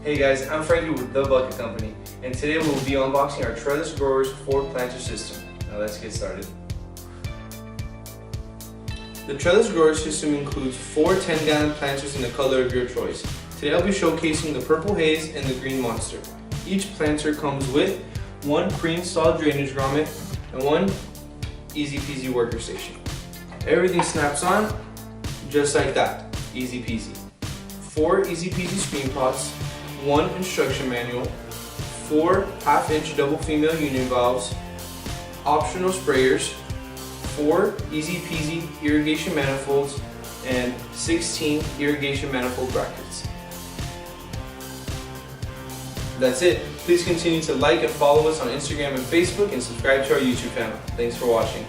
Hey guys, I'm Frankie with The Bucket Company, and today we'll be unboxing our Trellis Growers 4-planter system. Now let's get started. The Trellis Grower system includes 4 10-gallon planters in the color of your choice. Today I'll be showcasing the Purple Haze and the Green Monster. Each planter comes with 1 pre-installed drainage grommet and 1 easy peasy worker station. Everything snaps on just like that, easy peasy. 4 easy peasy screen pots, 1 instruction manual, 4 half-inch double female union valves, optional sprayers, 4 easy peasy irrigation manifolds, and 16 irrigation manifold brackets. That's it. Please continue to like and follow us on Instagram and Facebook and subscribe to our YouTube channel. Thanks for watching.